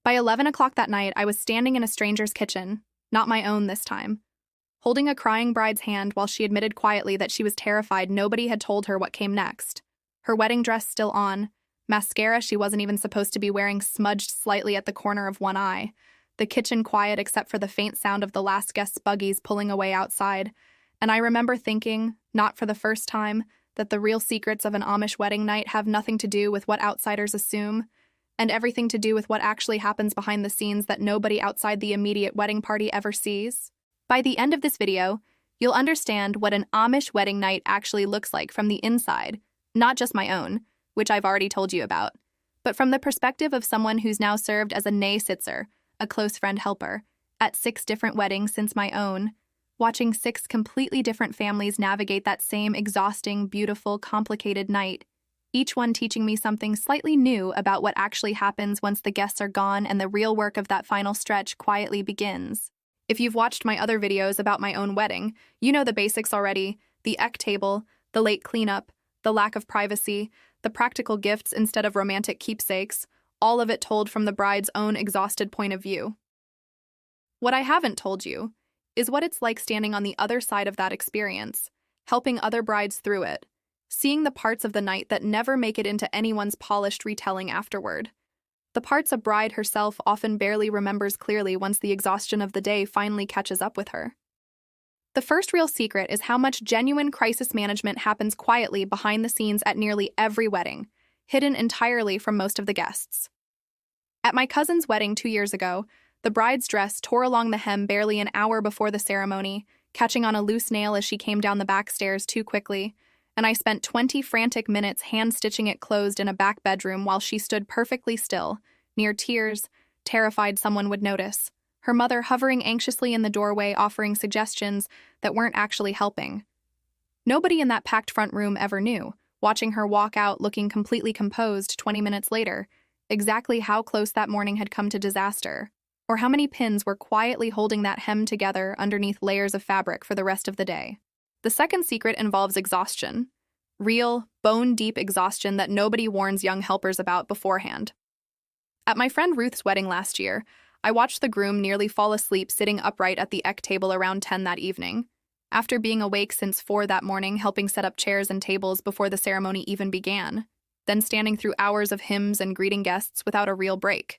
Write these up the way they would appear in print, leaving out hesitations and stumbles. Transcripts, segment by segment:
By 11 o'clock that night, I was standing in a stranger's kitchen, not my own this time, holding a crying bride's hand while she admitted quietly that she was terrified nobody had told her what came next. Her wedding dress still on, mascara she wasn't even supposed to be wearing smudged slightly at the corner of one eye, the kitchen quiet except for the faint sound of the last guest's buggies pulling away outside, and I remember thinking, not for the first time, that the real secrets of an Amish wedding night have nothing to do with what outsiders assume, and everything to do with what actually happens behind the scenes that nobody outside the immediate wedding party ever sees. By the end of this video, you'll understand what an Amish wedding night actually looks like from the inside, not just my own, which I've already told you about, but from the perspective of someone who's now served as a Neh Sitzer, a close friend helper, at 6 different weddings since my own, watching 6 completely different families navigate that same exhausting, beautiful, complicated night, each one teaching me something slightly new about what actually happens once the guests are gone and the real work of that final stretch quietly begins. If you've watched my other videos about my own wedding, you know the basics already: the ek table, the late cleanup, the lack of privacy, the practical gifts instead of romantic keepsakes, all of it told from the bride's own exhausted point of view. What I haven't told you is what it's like standing on the other side of that experience, helping other brides through it, seeing the parts of the night that never make it into anyone's polished retelling afterward. The parts a bride herself often barely remembers clearly once the exhaustion of the day finally catches up with her. The first real secret is how much genuine crisis management happens quietly behind the scenes at nearly every wedding, hidden entirely from most of the guests. At my cousin's wedding 2 years ago, the bride's dress tore along the hem barely an hour before the ceremony, catching on a loose nail as she came down the back stairs too quickly, and I spent 20 frantic minutes hand-stitching it closed in a back bedroom while she stood perfectly still, near tears, terrified someone would notice, her mother hovering anxiously in the doorway offering suggestions that weren't actually helping. Nobody in that packed front room ever knew, watching her walk out looking completely composed 20 minutes later, exactly how close that morning had come to disaster, or how many pins were quietly holding that hem together underneath layers of fabric for the rest of the day. The second secret involves exhaustion. Real, bone-deep exhaustion that nobody warns young helpers about beforehand. At my friend Ruth's wedding last year, I watched the groom nearly fall asleep sitting upright at the ek table around 10 that evening, after being awake since 4 that morning helping set up chairs and tables before the ceremony even began, then standing through hours of hymns and greeting guests without a real break.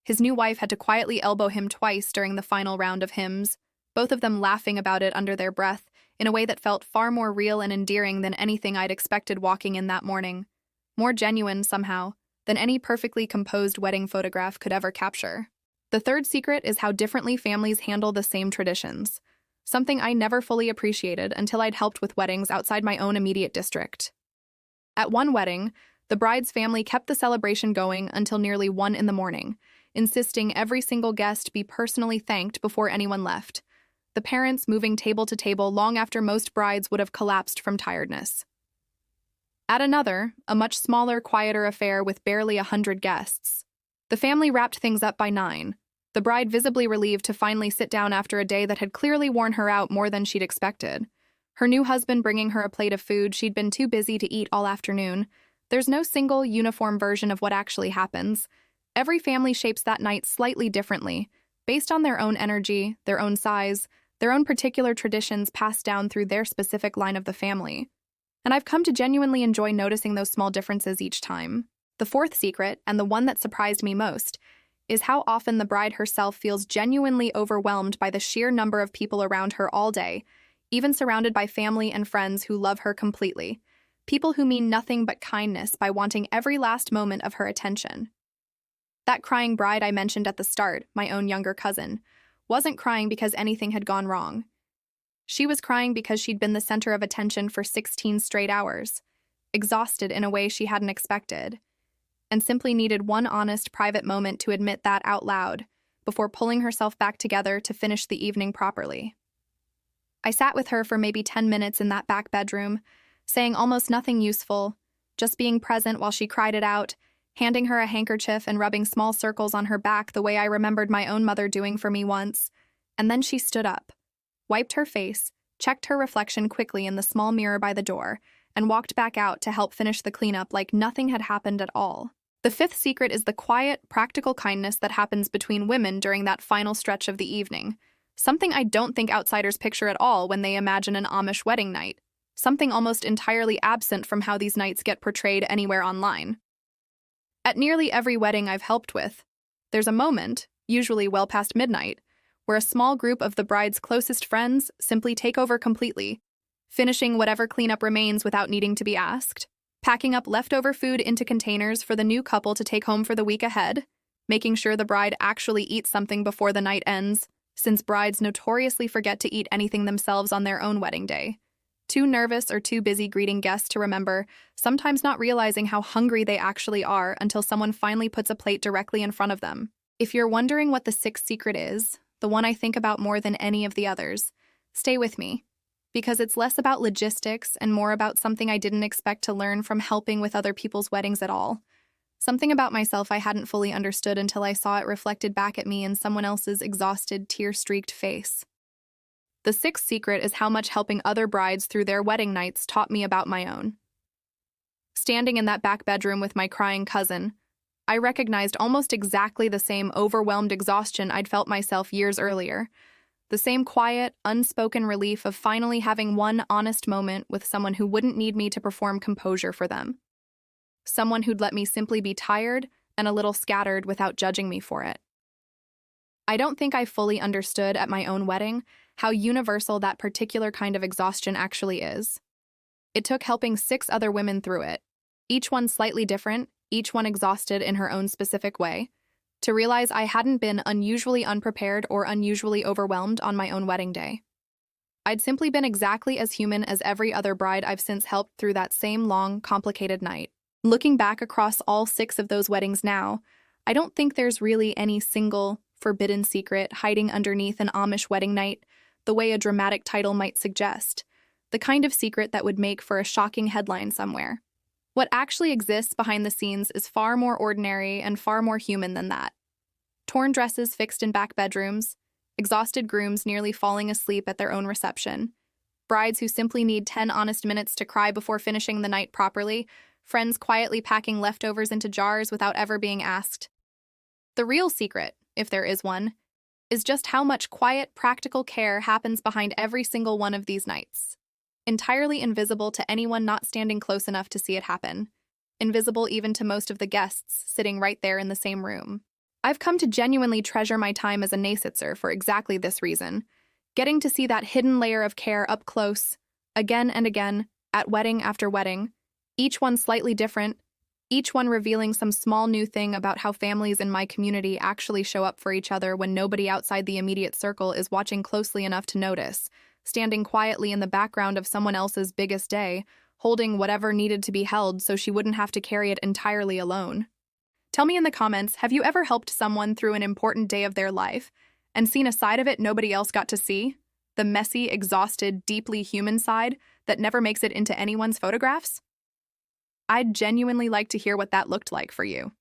His new wife had to quietly elbow him twice during the final round of hymns, both of them laughing about it under their breath, in a way that felt far more real and endearing than anything I'd expected walking in that morning, more genuine, somehow, than any perfectly composed wedding photograph could ever capture. The third secret is how differently families handle the same traditions, something I never fully appreciated until I'd helped with weddings outside my own immediate district. At one wedding, the bride's family kept the celebration going until nearly 1 in the morning, insisting every single guest be personally thanked before anyone left, the parents moving table to table long after most brides would have collapsed from tiredness. At another, a much smaller, quieter affair with barely 100 guests, the family wrapped things up by 9, the bride visibly relieved to finally sit down after a day that had clearly worn her out more than she'd expected. Her new husband bringing her a plate of food she'd been too busy to eat all afternoon. There's no single, uniform version of what actually happens. Every family shapes that night slightly differently, based on their own energy, their own size, their own particular traditions passed down through their specific line of the family. And I've come to genuinely enjoy noticing those small differences each time. The fourth secret, and the one that surprised me most, is how often the bride herself feels genuinely overwhelmed by the sheer number of people around her all day, even surrounded by family and friends who love her completely, people who mean nothing but kindness by wanting every last moment of her attention. That crying bride I mentioned at the start, my own younger cousin, wasn't crying because anything had gone wrong. She was crying because she'd been the center of attention for 16 straight hours, exhausted in a way she hadn't expected, and simply needed one honest, private moment to admit that out loud before pulling herself back together to finish the evening properly. I sat with her for maybe 10 minutes in that back bedroom, saying almost nothing useful, just being present while she cried it out, handing her a handkerchief and rubbing small circles on her back the way I remembered my own mother doing for me once. And then she stood up, wiped her face, checked her reflection quickly in the small mirror by the door, and walked back out to help finish the cleanup like nothing had happened at all. The fifth secret is the quiet, practical kindness that happens between women during that final stretch of the evening. Something I don't think outsiders picture at all when they imagine an Amish wedding night. Something almost entirely absent from how these nights get portrayed anywhere online. At nearly every wedding I've helped with, there's a moment, usually well past midnight, where a small group of the bride's closest friends simply take over completely, finishing whatever cleanup remains without needing to be asked, packing up leftover food into containers for the new couple to take home for the week ahead, making sure the bride actually eats something before the night ends, since brides notoriously forget to eat anything themselves on their own wedding day. Too nervous or too busy greeting guests to remember, sometimes not realizing how hungry they actually are until someone finally puts a plate directly in front of them. If you're wondering what the sixth secret is, the one I think about more than any of the others, stay with me, because it's less about logistics and more about something I didn't expect to learn from helping with other people's weddings at all. Something about myself I hadn't fully understood until I saw it reflected back at me in someone else's exhausted, tear-streaked face. The sixth secret is how much helping other brides through their wedding nights taught me about my own. Standing in that back bedroom with my crying cousin, I recognized almost exactly the same overwhelmed exhaustion I'd felt myself years earlier. The same quiet, unspoken relief of finally having one honest moment with someone who wouldn't need me to perform composure for them. Someone who'd let me simply be tired and a little scattered without judging me for it. I don't think I fully understood at my own wedding how universal that particular kind of exhaustion actually is. It took helping 6 other women through it, each one slightly different, each one exhausted in her own specific way, to realize I hadn't been unusually unprepared or unusually overwhelmed on my own wedding day. I'd simply been exactly as human as every other bride I've since helped through that same long, complicated night. Looking back across all 6 of those weddings now, I don't think there's really any single forbidden secret hiding underneath an Amish wedding night, the way a dramatic title might suggest, the kind of secret that would make for a shocking headline somewhere. What actually exists behind the scenes is far more ordinary and far more human than that. Torn dresses fixed in back bedrooms, exhausted grooms nearly falling asleep at their own reception, brides who simply need 10 honest minutes to cry before finishing the night properly, friends quietly packing leftovers into jars without ever being asked. The real secret, if there is one, is just how much quiet, practical care happens behind every single one of these nights. Entirely invisible to anyone not standing close enough to see it happen. Invisible even to most of the guests sitting right there in the same room. I've come to genuinely treasure my time as a Neh Sitzer for exactly this reason. Getting to see that hidden layer of care up close, again and again, at wedding after wedding, each one slightly different, each one revealing some small new thing about how families in my community actually show up for each other when nobody outside the immediate circle is watching closely enough to notice, standing quietly in the background of someone else's biggest day, holding whatever needed to be held so she wouldn't have to carry it entirely alone. Tell me in the comments, have you ever helped someone through an important day of their life and seen a side of it nobody else got to see? The messy, exhausted, deeply human side that never makes it into anyone's photographs? I'd genuinely like to hear what that looked like for you.